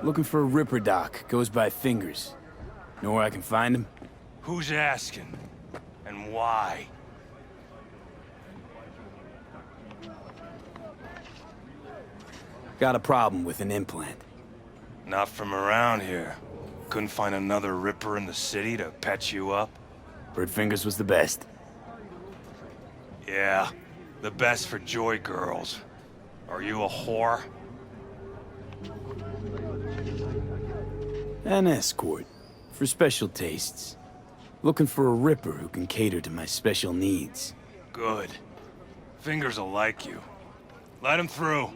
Looking for a Ripper doc. Goes by Fingers. Know where I can find him? Who's asking? And why? Got a problem with an implant. Not from around here. Couldn't find another Ripper in the city to patch you up? Heard Fingers was the best. Yeah, the best for joy girls. Are you a whore? An escort. For special tastes. Looking for a Ripper who can cater to my special needs. Good. Fingers will like you. Let him through.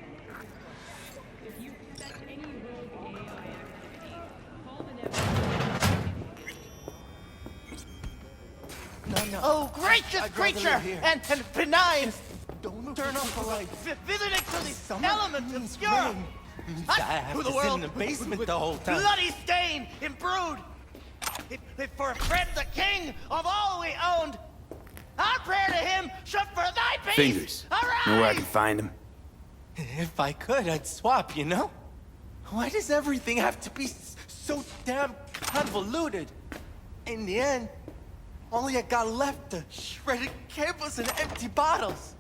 No. Oh, gracious creature! And benign! Don't Turn off the light. Visiting to the elements obscure! I have to sit in the basement the whole time. Bloody stain, imbrued! If for a friend the king of all we owned, our prayer to him should for thy peace Fingers. arise! Know where I can find him? If I could, I'd swap, you know? Why does everything have to be so damn convoluted? In the end, all I got left are shredded cables and empty bottles.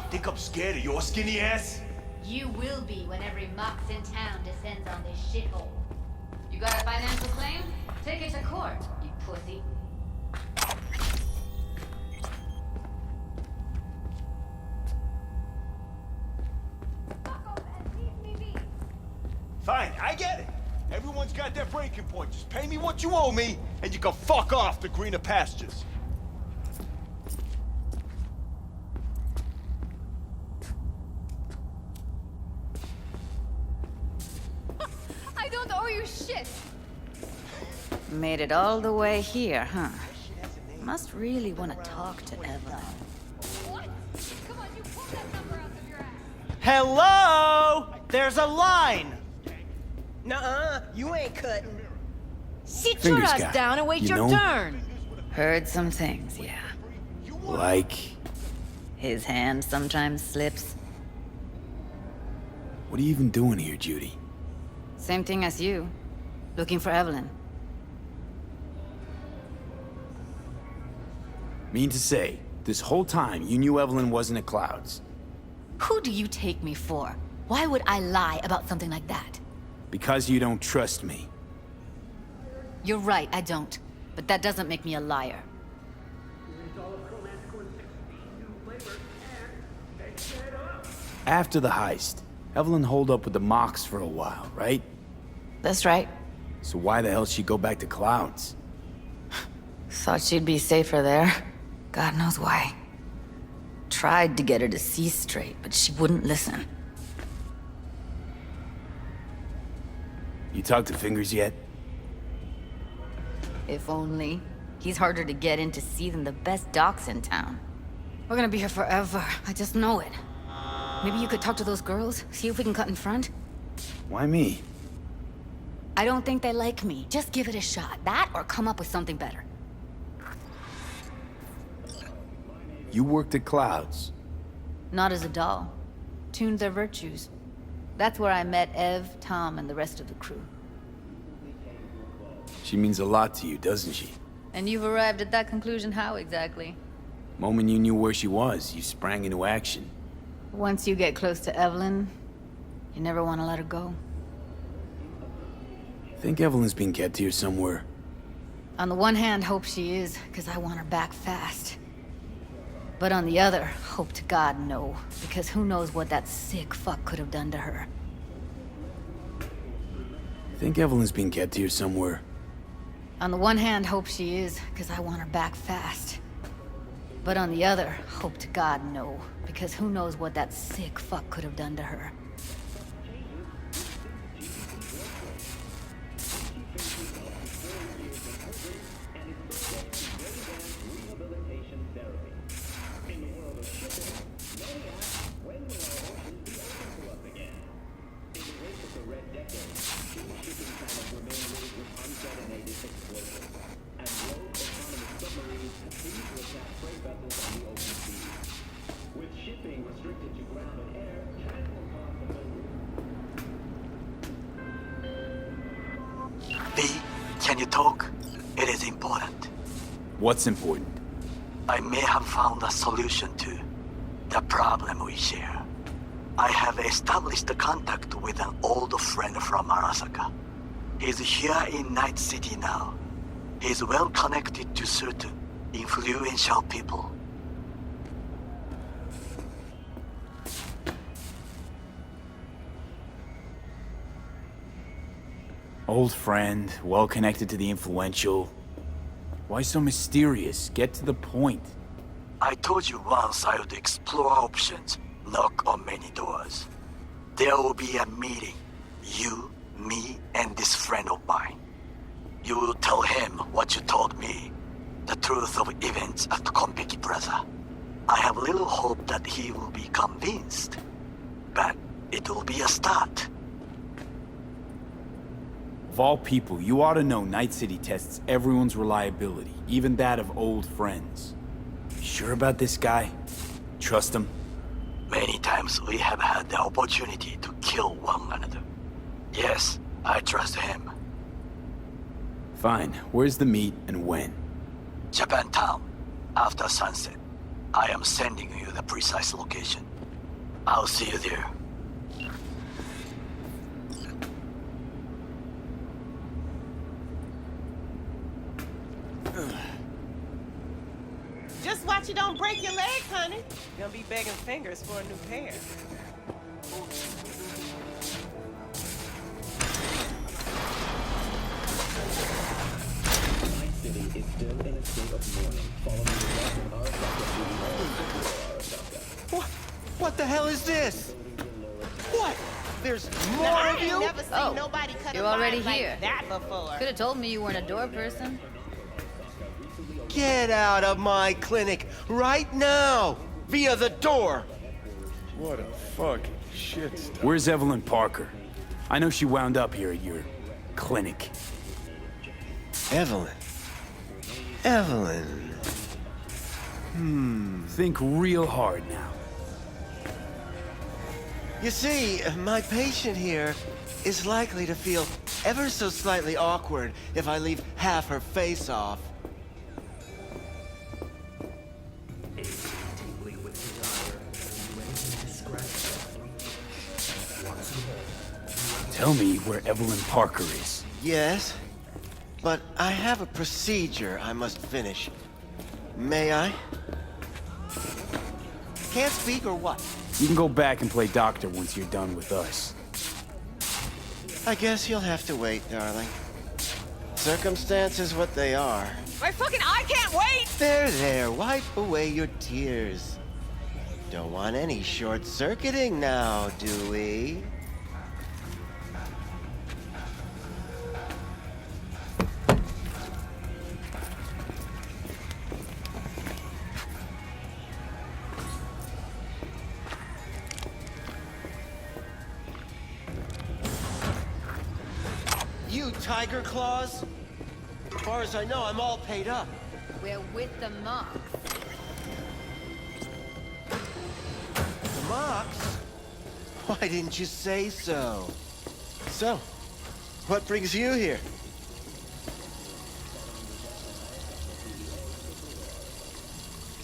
Think I'm scared of your skinny ass? You will be when every mox in town descends on this shithole. You got a financial claim? Take it to court, you pussy. Fine, I get it. Everyone's got their breaking point. Just pay me what you owe me, and you can fuck off to greener pastures. I don't owe you shit. Made it all the way here, huh? Must really want to talk to Evelyn. What? Come on, you pull that number out of your ass. Hello! There's a line! Nuh-uh, you ain't cutting. Sit Fingers your ass guy, down and wait you your know? turn. Heard some things, yeah. Like... His hand sometimes slips. What are you even doing here, Judy? Same thing as you. Looking for Evelyn. Mean to say, this whole time you knew Evelyn wasn't at Clouds. Who do you take me for? Why would I lie about something like that? Because you don't trust me. You're right, I don't. But that doesn't make me a liar. After the heist, Evelyn holed up with the Mox for a while, right? That's right. So why the hell she go back to Clouds? Thought she'd be safer there. God knows why. Tried to get her to see straight, but she wouldn't listen. You talked to Fingers yet? If only. He's harder to get in to see than the best docs in town. We're gonna be here forever. I just know it. Maybe you could talk to those girls, see if we can cut in front? Why me? I don't think they like me. Just give it a shot. That or come up with something better. You worked at Clouds. Not as a doll. Tuned their virtues. That's where I met Ev, Tom, and the rest of the crew. She means a lot to you, doesn't she? And you've arrived at that conclusion how exactly? Moment you knew where she was, you sprang into action. Once you get close to Evelyn, you never want to let her go. Think Evelyn's being kept here somewhere. On the one hand, hope she is, because I want her back fast. But on the other, hope to God no, because who knows what that sick fuck could have done to her. Think Evelyn's being kept here somewhere. On the one hand, hope she is, because I want her back fast. But on the other, hope to God no, because who knows what that sick fuck could have done to her. V, can you talk? It is important. What's important? I may have found a solution to the problem we share. I have established a contact with an old friend from Arasaka. He's here in Night City now. He's well connected to certain influential people. Old friend, well connected to the influential. Why so mysterious? Get to the point. I told you once I would explore options, knock on many doors. There will be a meeting. You, me, and this friend of mine. You will tell him what you told me. The truth of events at Konpeki Plaza. I have little hope that he will be convinced. But it will be a start. Of all people, you ought to know Night City tests everyone's reliability, even that of old friends. You sure about this guy? Trust him? Many times we have had the opportunity to kill one another. Yes, I trust him. Fine. Where's the meet and when? Japantown, after sunset. I am sending you the precise location. I'll see you there. Just watch you don't break your legs, honey. Gonna be begging fingers for a new pair. Night City is still in a state of mourning following the death of Arasaka. What the hell is this? What? There's more I of ain't you? never seen Oh, nobody cut you're a line already like here. that before. Could have told me you weren't a door person. Get out of my clinic right now! Via the door! What a fucking shit stuff. Where's Evelyn Parker? I know she wound up here at your clinic. Evelyn. Evelyn. Think real hard now. You see, my patient here is likely to feel ever so slightly awkward if I leave half her face off. Tell me where Evelyn Parker is. Yes, but I have a procedure I must finish. May I? Can't speak or what? You can go back and play doctor once you're done with us. I guess you'll have to wait, darling. Circumstances what they are. My fucking I can't wait! There, wipe away your tears. Don't want any short-circuiting now, do we? You tiger claws? As far as I know, I'm all paid up. We're with the mock. The Mox? Why didn't you say so? So, what brings you here?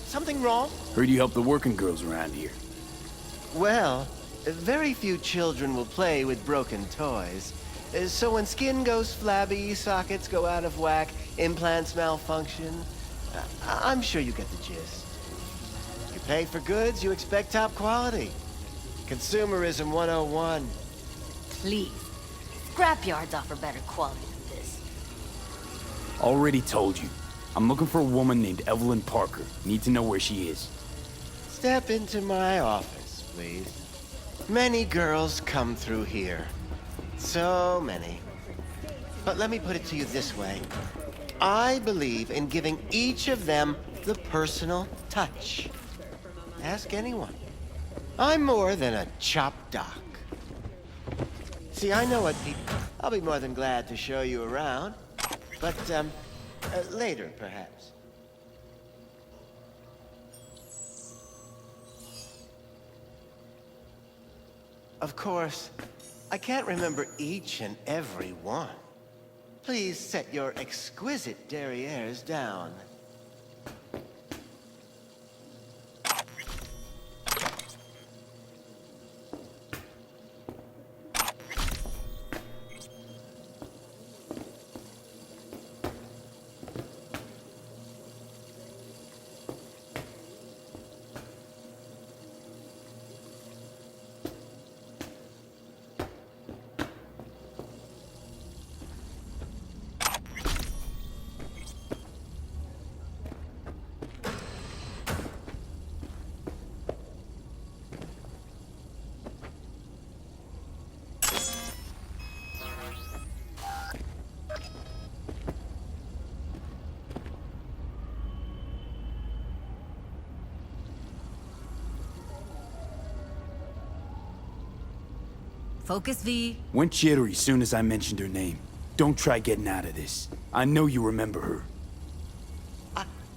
Something wrong? Heard you help the working girls around here. Well, very few children will play with broken toys. So when skin goes flabby, sockets go out of whack, implants malfunction, I'm sure you get the gist. You pay for goods, you expect top quality. Consumerism 101. Please. Scrapyards offer better quality than this. Already told you. I'm looking for a woman named Evelyn Parker. Need to know where she is. Step into my office, please. Many girls come through here. So many. But let me put it to you this way. I believe in giving each of them the personal touch. Ask anyone. I'm more than a chop doc. See, I know what people... I'll be more than glad to show you around. But, later, perhaps. Of course, I can't remember each and every one. Please set your exquisite derrieres down. Focus, V. Went jittery soon as I mentioned her name. Don't try getting out of this. I know you remember her.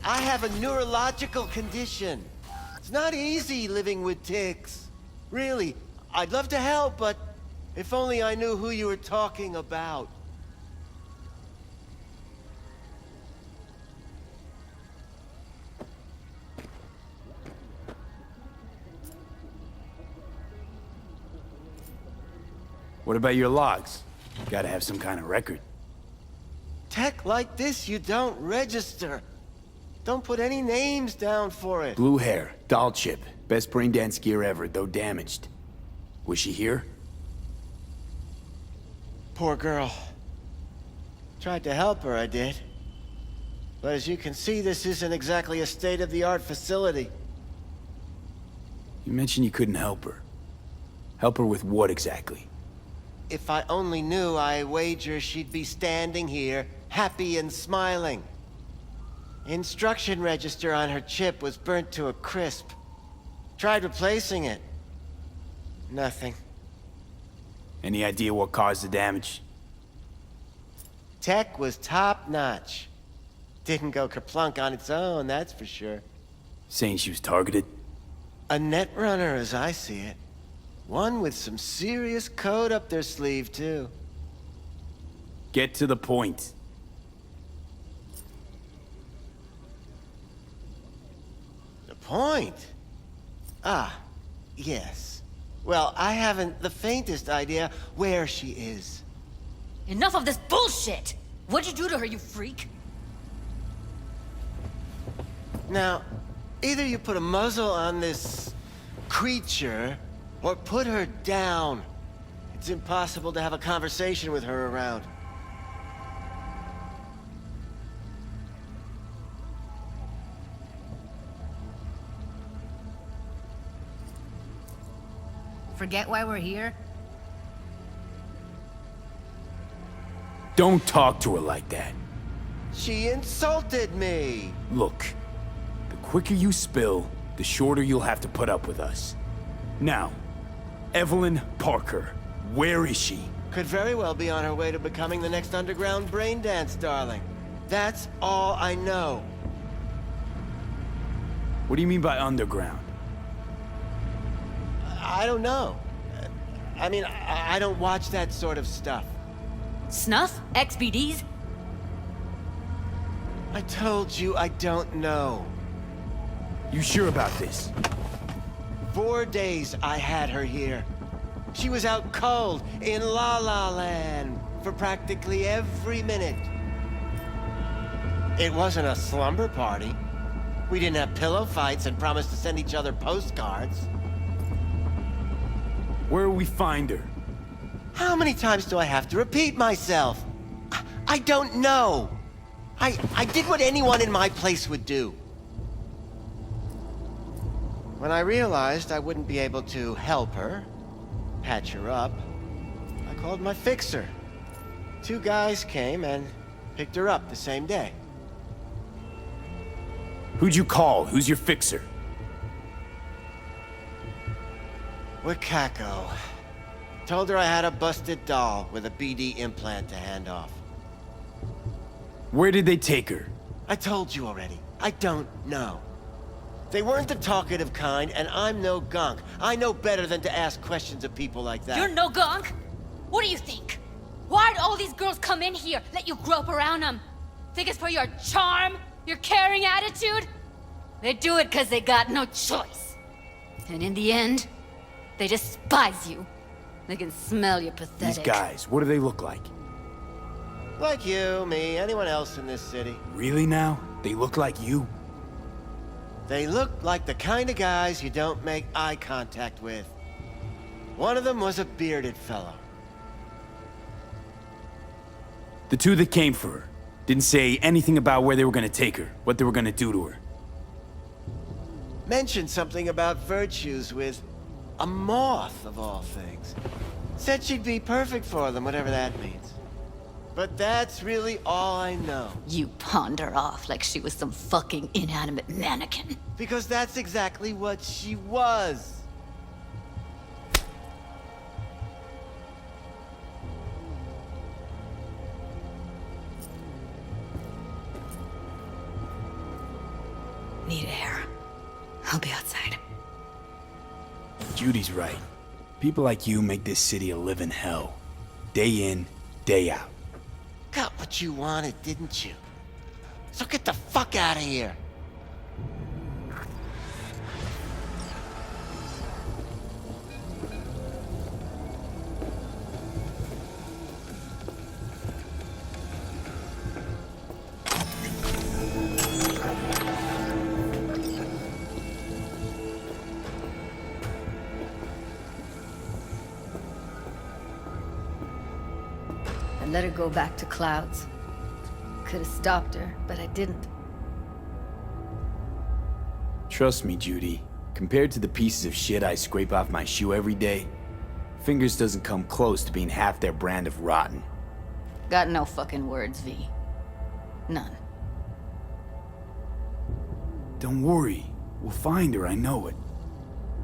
I have a neurological condition. It's not easy living with tics. Really, I'd love to help, but if only I knew who you were talking about. What about your logs? Gotta have some kind of record. Tech like this, you don't register. Don't put any names down for it. Blue hair, doll chip. Best braindance gear ever, though damaged. Was she here? Poor girl. Tried to help her, I did. But as you can see, this isn't exactly a state-of-the-art facility. You mentioned you couldn't help her. Help her with what exactly? If I only knew, I wager she'd be standing here, happy and smiling. Instruction register on her chip was burnt to a crisp. Tried replacing it. Nothing. Any idea what caused the damage? Tech was top-notch. Didn't go kerplunk on its own, that's for sure. Saying she was targeted? A netrunner, as I see it. One with some serious code up their sleeve, too. Get to the point. The point? Ah, yes. Well, I haven't the faintest idea where she is. Enough of this bullshit! What'd you do to her, you freak? Now, either you put a muzzle on this creature, or put her down. It's impossible to have a conversation with her around. Forget why we're here? Don't talk to her like that. She insulted me! Look, the quicker you spill, the shorter you'll have to put up with us. Now, Evelyn Parker, where is she? Could very well be on her way to becoming the next underground braindance darling. That's all I know. What do you mean by underground? I don't know. I mean, I don't watch that sort of stuff. Snuff? XBDs? I told you I don't know. You sure about this? 4 days I had her here. She was out cold in La La Land for practically every minute. It wasn't a slumber party. We didn't have pillow fights and promised to send each other postcards. Where will we find her? How many times do I have to repeat myself? I don't know. I did what anyone in my place would do. When I realized I wouldn't be able to help her, patch her up, I called my fixer. 2 guys came and picked her up the same day. Who'd you call? Who's your fixer? Wakako. Told her I had a busted doll with a BD implant to hand off. Where did they take her? I told you already. I don't know. They weren't the talkative kind, and I'm no gonk. I know better than to ask questions of people like that. You're no gonk? What do you think? Why'd all these girls come in here, let you grope around them? Think it's for your charm? Your caring attitude? They do it because they got no choice. And in the end, they despise you. They can smell you're pathetic. These guys, what do they look like? Like you, me, anyone else in this city. Really now? They look like you? They look like the kind of guys you don't make eye contact with. One of them was a bearded fellow. The 2 that came for her didn't say anything about where they were gonna take her, what they were gonna do to her. Mentioned something about virtues with a moth, of all things. Said she'd be perfect for them, whatever that means. But that's really all I know. You pawned her off like she was some fucking inanimate mannequin. Because that's exactly what she was. Need air. I'll be outside. Judy's right. People like you make this city a living hell. Day in, day out. Got what you wanted, didn't you? So get the fuck out of here. I let her go back to Clouds. Could have stopped her, but I didn't. Trust me, Judy. Compared to the pieces of shit I scrape off my shoe every day, Fingers doesn't come close to being half their brand of rotten. Got no fucking words, V. None. Don't worry. We'll find her, I know it.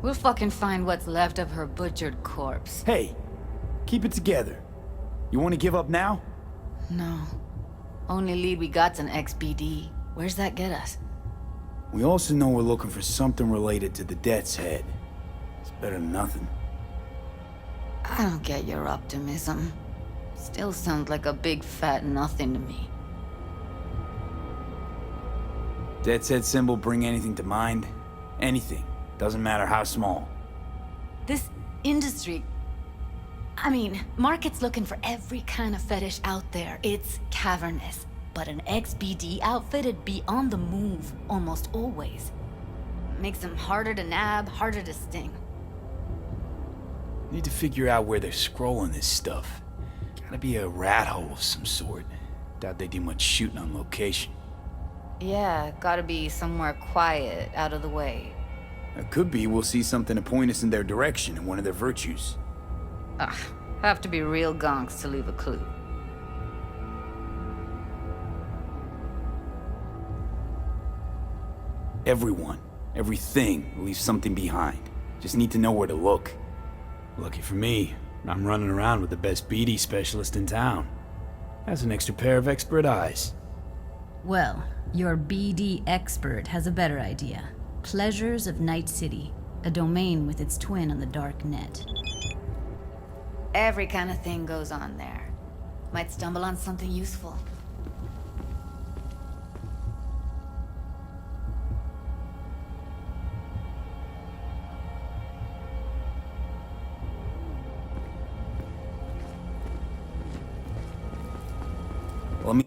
We'll fucking find what's left of her butchered corpse. Hey, keep it together. You want to give up now? No. Only lead we got's an XBD. Where's that get us? We also know we're looking for something related to the Death's Head. It's better than nothing. I don't get your optimism. Still sounds like a big fat nothing to me. Death's Head symbol bring anything to mind? Anything. Doesn't matter how small. This industry... I mean, market's looking for every kind of fetish out there. It's cavernous. But an XBD outfit'd be on the move, almost always. Makes them harder to nab, harder to sting. Need to figure out where they're scrolling this stuff. Gotta be a rat hole of some sort. Doubt they do much shooting on location. Yeah, gotta be somewhere quiet, out of the way. It could be we'll see something to point us in their direction in one of their virtues. Ugh, have to be real gonks to leave a clue. Everyone, everything leaves something behind. Just need to know where to look. Lucky for me, I'm running around with the best BD specialist in town. That's an extra pair of expert eyes. Well, your BD expert has a better idea. Pleasures of Night City, a domain with its twin on the dark net. Every kind of thing goes on there. Might stumble on something useful. Let me...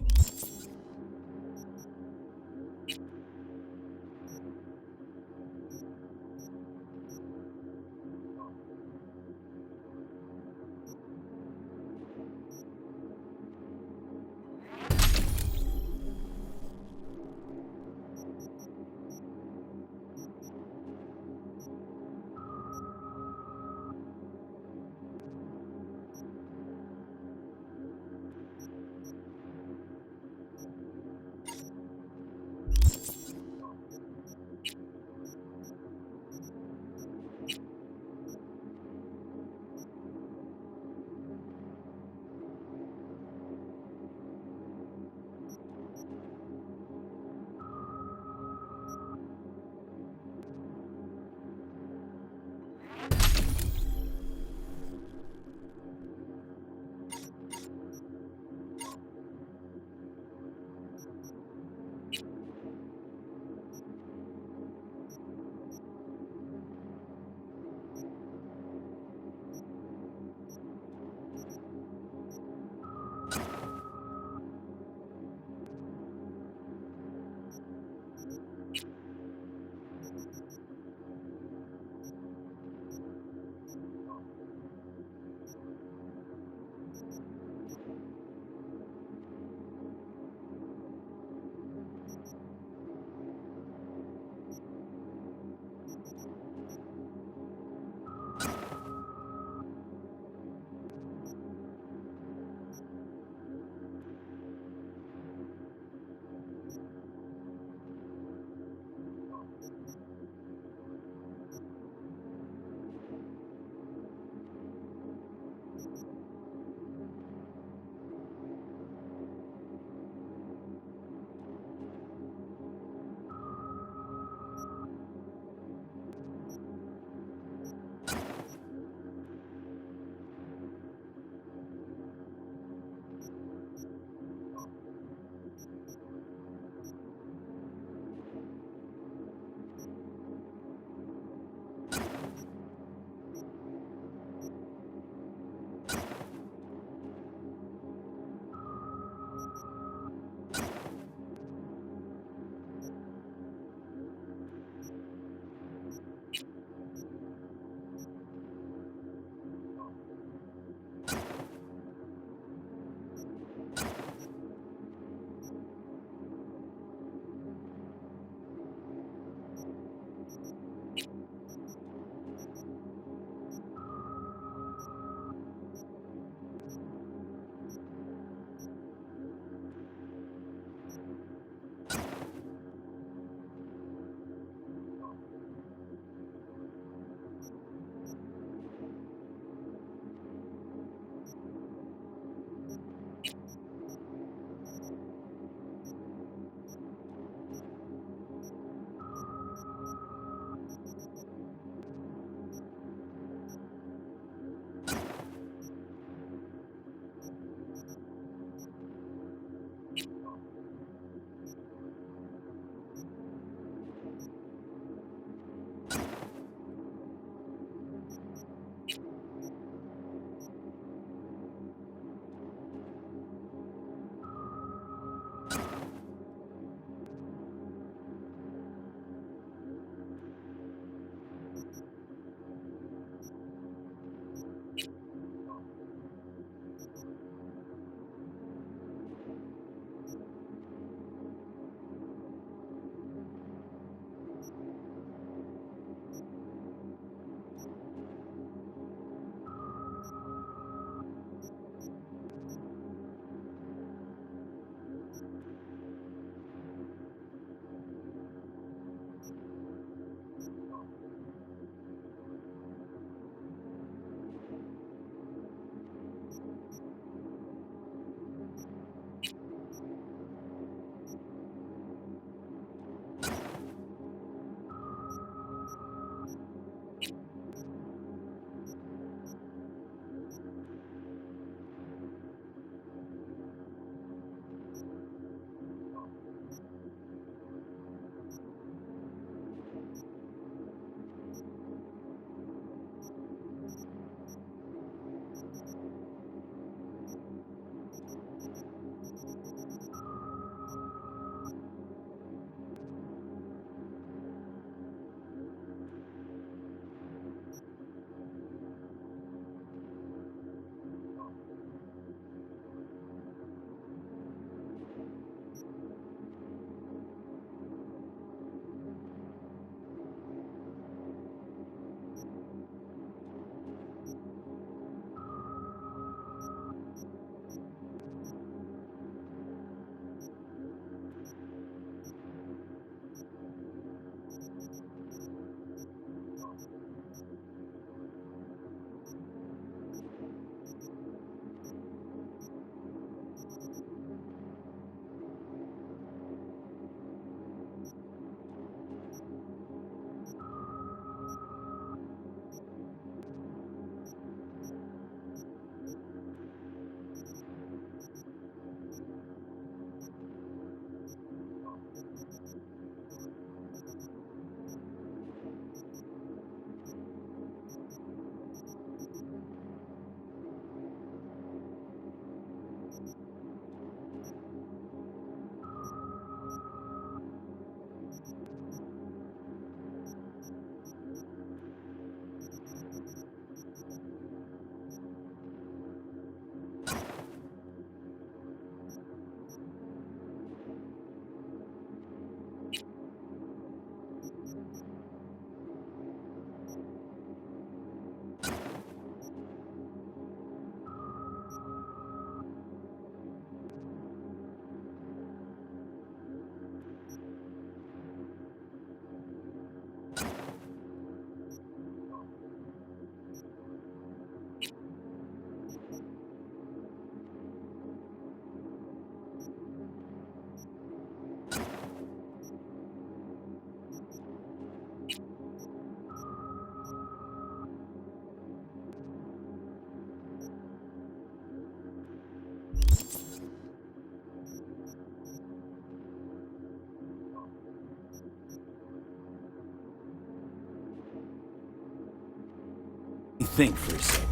think for a sec.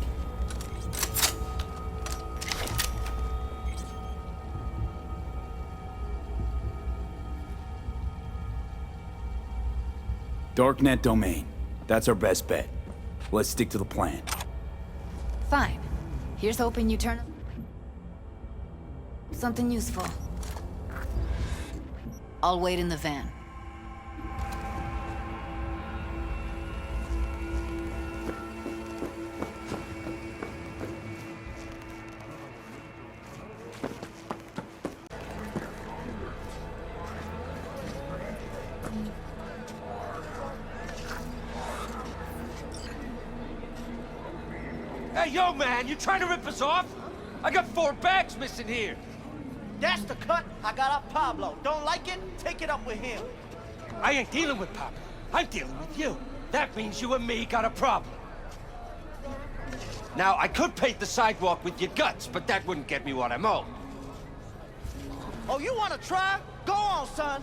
Darknet domain. That's our best bet. Let's stick to the plan. Fine. Here's hoping you turn up something useful. I'll wait in the van. Hey, yo, man, you trying to rip us off? I got 4 bags missing here. That's the cut I got off Pablo. Don't like it? Take it up with him. I ain't dealing with Papa. I'm dealing with you. That means you and me got a problem. Now, I could paint the sidewalk with your guts, but that wouldn't get me what I'm owed. Oh, you want to try? Go on, son.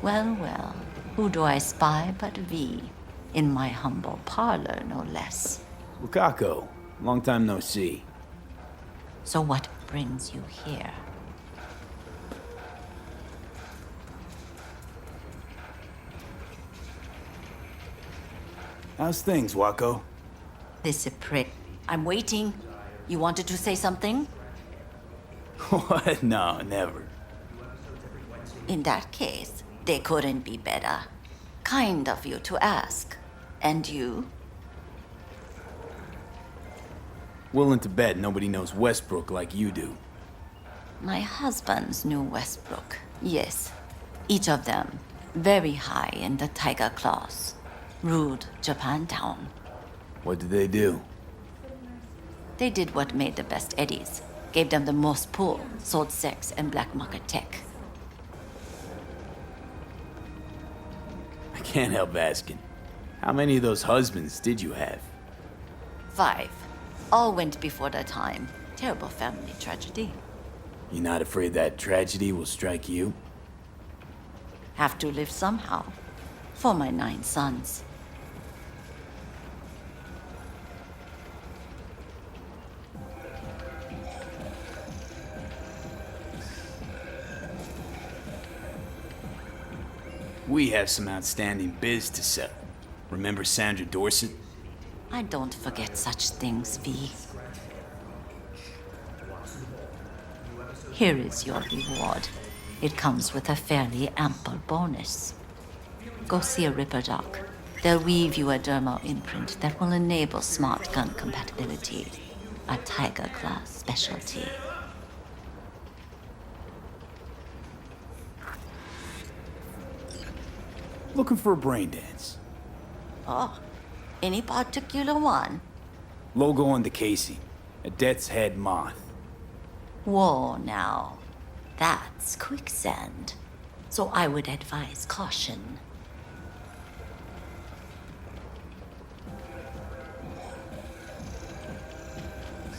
Well, well, who do I spy but V? In my humble parlor, no less. Lukaku, long time no see. So what brings you here? How's things, Wako? This a prick. I'm waiting. You wanted to say something? What? No, never. In that case, they couldn't be better. Kind of you to ask. And you? Willing to bet nobody knows Westbrook like you do. My husband's knew Westbrook. Yes. Each of them very high in the Tiger Claws. Ruled Japantown. What did they do? They did what made the best eddies. Gave them the most pull, sold sex and black market tech. I can't help asking. How many of those husbands did you have? 5. All went before their time. Terrible family tragedy. You're not afraid that tragedy will strike you? Have to live somehow. For my 9 sons. We have some outstanding biz to settle. Remember Sandra Dorset? I don't forget such things, V. Here is your reward. It comes with a fairly ample bonus. Go see a Ripper doc. They'll weave you a dermal imprint that will enable smart gun compatibility. A Tiger Class specialty. Looking for a brain dance. Oh, any particular one? Logo on the casing. A death's head moth. Whoa, now. That's quicksand. So I would advise caution.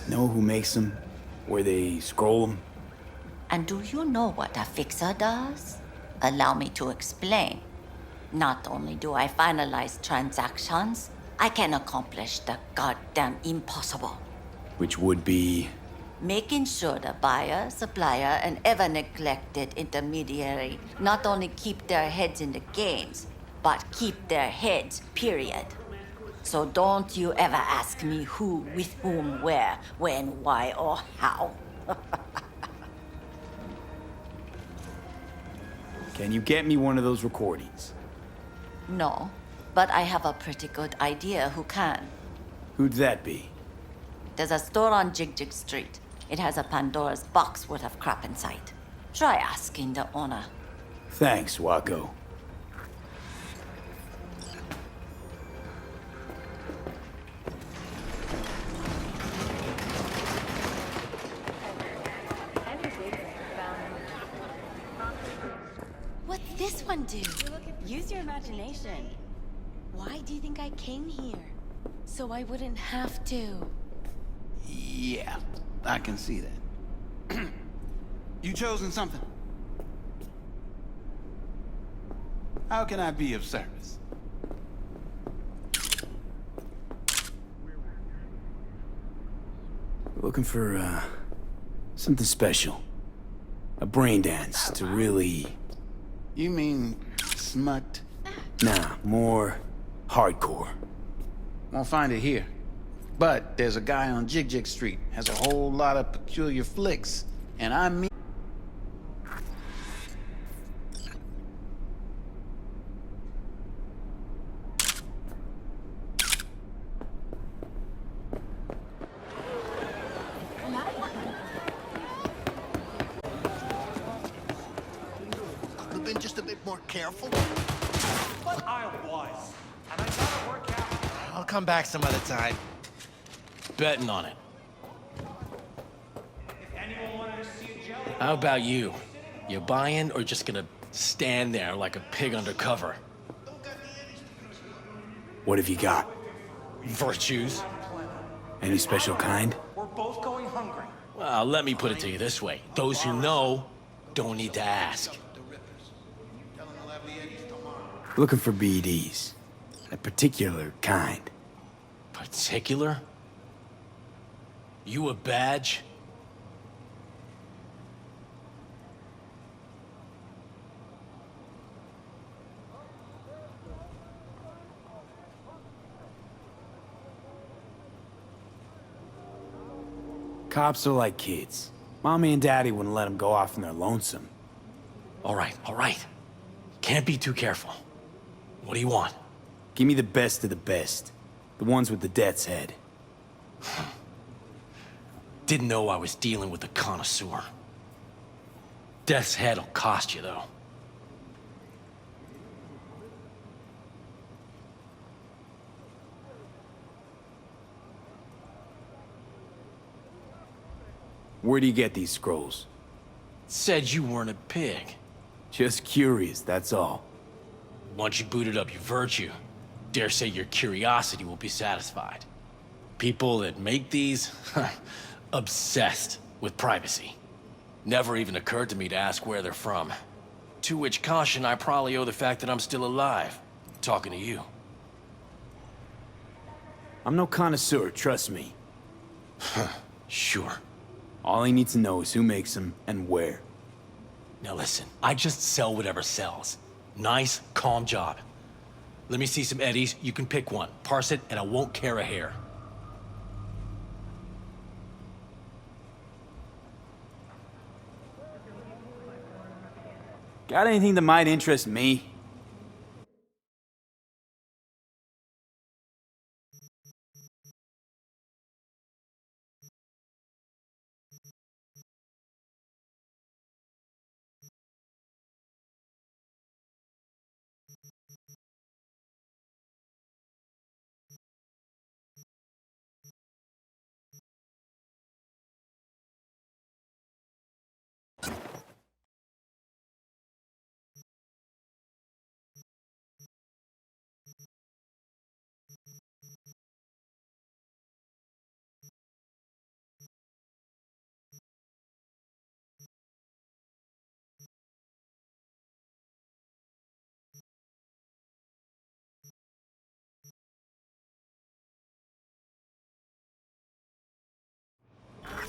Know who makes them? Where they scroll them? And do you know what a fixer does? Allow me to explain. Not only do I finalize transactions, I can accomplish the goddamn impossible. Which would be... Making sure the buyer, supplier, and ever-neglected intermediary not only keep their heads in the games, but keep their heads, period. So don't you ever ask me who, with whom, where, when, why, or how. Can you get me one of those recordings? No, but I have a pretty good idea who can. Who'd that be? There's a store on Jig Street. It has a Pandora's box worth of crap inside. Try asking the owner. Thanks, Wako. What's this one do? Use your imagination. Why do you think I came here? So I wouldn't have to. Yeah, I can see that. You chosen something? How can I be of service? Looking for, something special. A brain dance to really... You mean smut? Nah, more hardcore. Won't find it here. But there's a guy on Jig Street, has a whole lot of peculiar flicks, and I mean... Could've been just a bit more careful. But I was. And I gotta work out. I'll come back some other time. Betting on it. How about you? You buying or just gonna stand there like a pig undercover? What have you got? Virtues? Any special kind? We're both going hungry. Well, let me put it to you this way. Those who know don't need to ask. Looking for BDs. A particular kind. Particular? You a badge? Cops are like kids. Mommy and Daddy wouldn't let them go off in their lonesome. All right. Can't be too careful. What do you want? Give me the best of the best. The ones with the death's head. Didn't know I was dealing with a connoisseur. Death's head'll cost you, though. Where do you get these scrolls? Said you weren't a pig. Just curious, that's all. Once you booted up your virtue, dare say your curiosity will be satisfied. People that make these, obsessed with privacy. Never even occurred to me to ask where they're from. To which caution I probably owe the fact that I'm still alive, talking to you. I'm no connoisseur, trust me. Sure. All I need to know is who makes them and where. Now listen, I just sell whatever sells. Nice, calm job. Let me see some eddies, you can pick one, parse it, and I won't care a hair. Got anything that might interest me?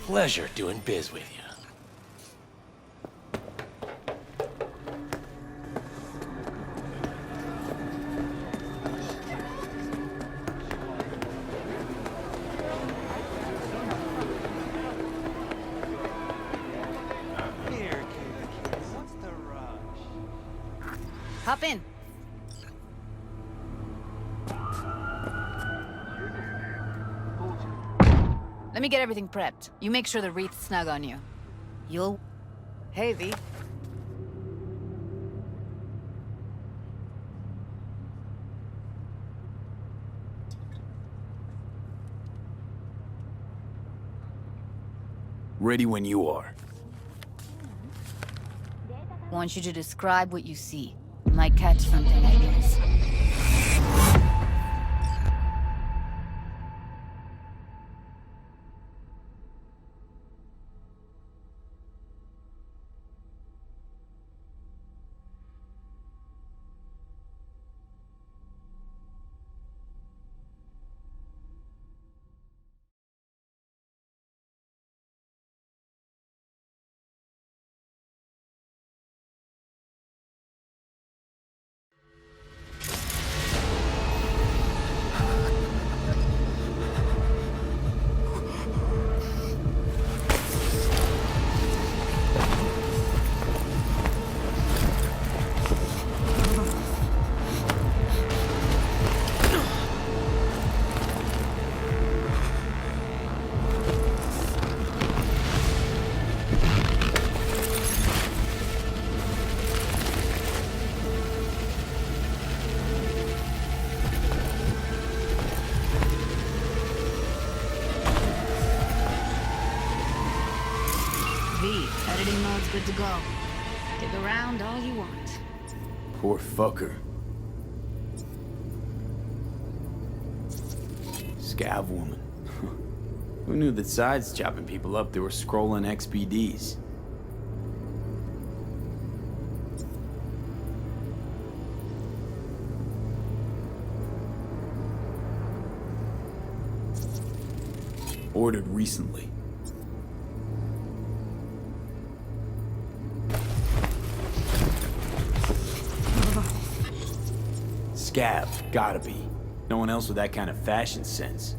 Pleasure doing biz with you. Here, kid. What's the rush? Hop in. Let me get everything prepped. You make sure the wreath's snug on you. You'll... Hey, V. Ready when you are. Want you to describe what you see. Might catch something, I guess. V, editing mode's good to go. Dig around all you want. Poor fucker. Scav woman. Who knew that sides chopping people up, they were scrolling XPDs? Ordered recently. Scav, gotta be. No one else with that kind of fashion sense.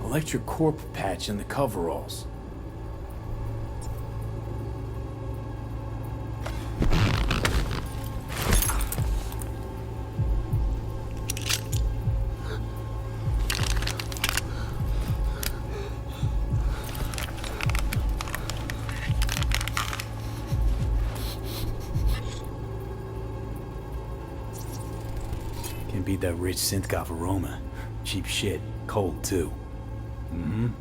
Electric corp patch in the coveralls. Can't beat that rich synth-goth aroma. Cheap shit. Cold, too.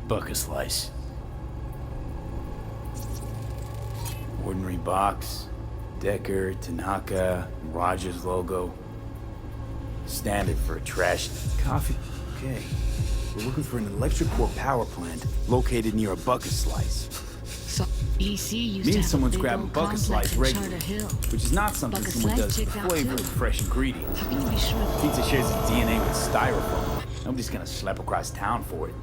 Bucket slice. Ordinary box. Decker, Tanaka, Rogers logo. Standard for a trash coffee. Okay. We're looking for an electric core power plant located near a bucket slice. So, EC used Me to and have a someone's big grabbing old bucket complex slice in regularly, Charter Hill. which is not something Bucket someone slice does for checks out flavor too. and fresh ingredients. How can you be sure? Pizza shares its DNA with styrofoam. Nobody's gonna schlep across town for it.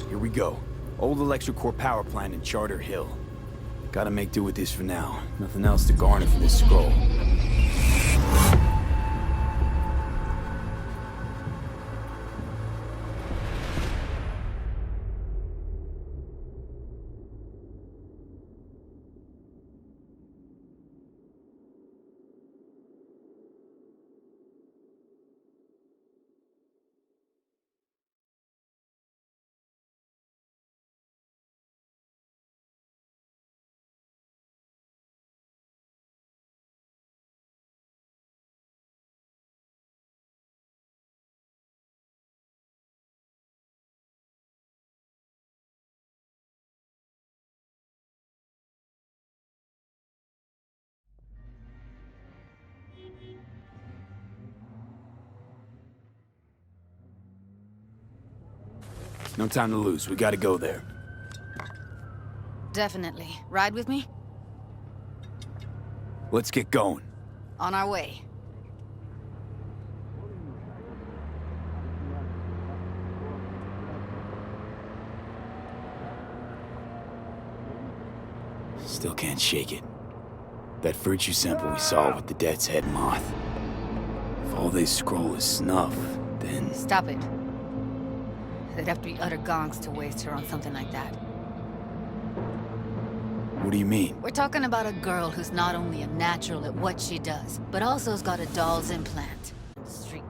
Here we go. Old electric core power plant in Charter Hill. Gotta make do with this for now. Nothing else to garner from this scroll. No time to lose. We gotta go there. Definitely. Ride with me? Let's get going. On our way. Still can't shake it. That virtue sample we saw with the Death's Head moth. If all they scroll is snuff, then... Stop it. They'd have to be utter gonks to waste her on something like that. What do you mean? We're talking about a girl who's not only a natural at what she does, but also has got a doll's implant. Street.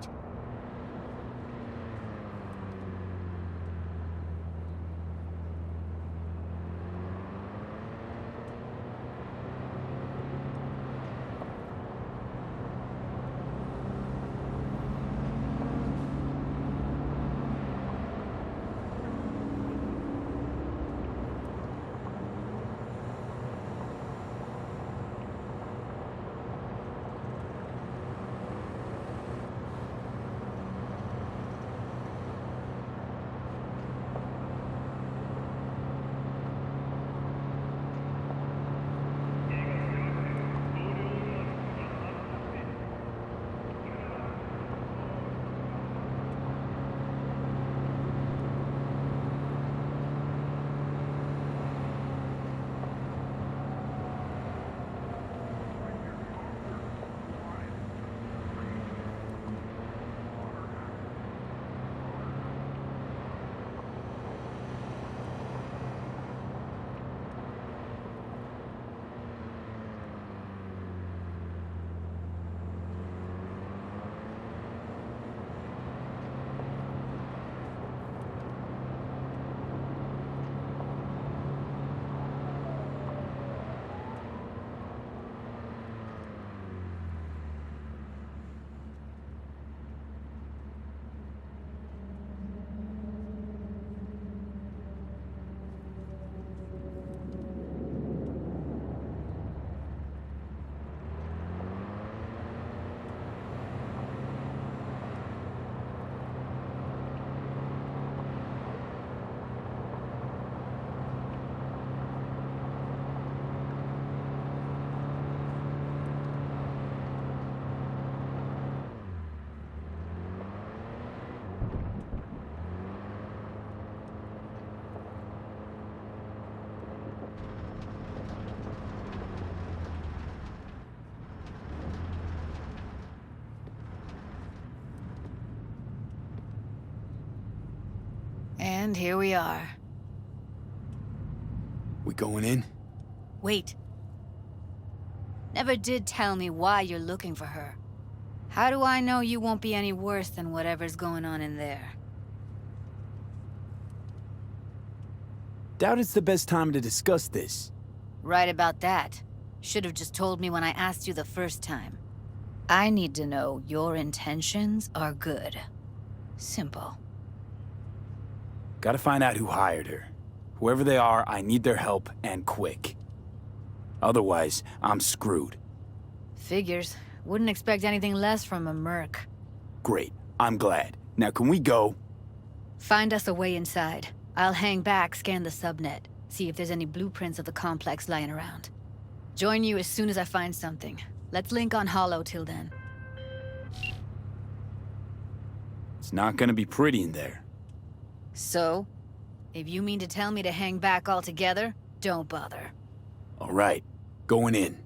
And here we are. We going in? Wait. Never did tell me why you're looking for her. How do I know you won't be any worse than whatever's going on in there? Doubt it's the best time to discuss this. Right about that. Should have just told me when I asked you the first time. I need to know your intentions are good. Simple. Gotta find out who hired her. Whoever they are, I need their help, and quick. Otherwise, I'm screwed. Figures. Wouldn't expect anything less from a merc. Great. I'm glad. Now can we go? Find us a way inside. I'll hang back, scan the subnet, see if there's any blueprints of the complex lying around. Join you as soon as I find something. Let's link on Hollow till then. It's not gonna be pretty in there. So? If you mean to tell me to hang back altogether, don't bother. All right. Going in.